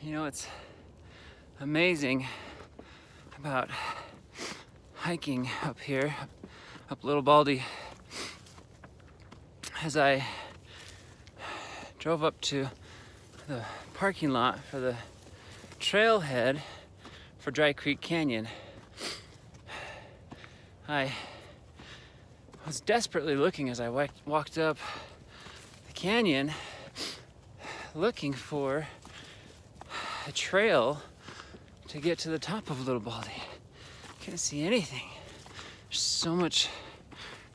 You know, it's amazing about hiking up here, up Little Baldy. As I drove up to the parking lot for the trailhead for Dry Creek Canyon, I was desperately looking as I walked up the canyon, looking for a trail to get to the top of Little Baldy. Can't see anything. There's so much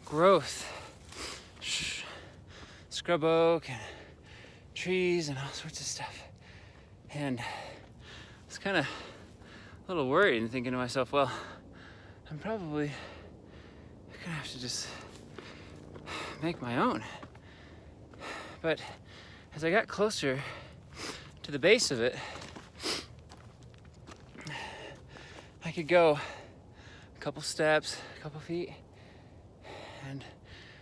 growth, scrub oak and trees and all sorts of stuff. And I was kind of a little worried and thinking to myself, well, I'm probably gonna have to just make my own. But as I got closer to the base of it, I could go a couple steps, a couple feet, and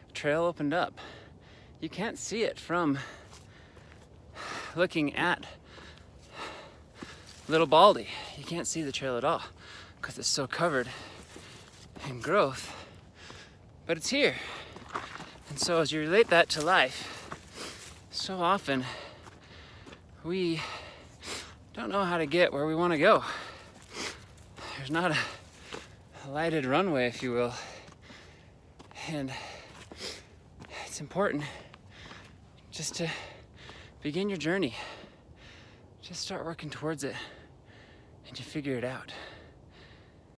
the trail opened up. You can't see it from looking at Little Baldy. You can't see the trail at all because it's so covered in growth, but it's here. And so as you relate that to life, so often we don't know how to get where we want to go. There's not a lighted runway, if you will. And it's important just to begin your journey. Just start working towards it and you figure it out.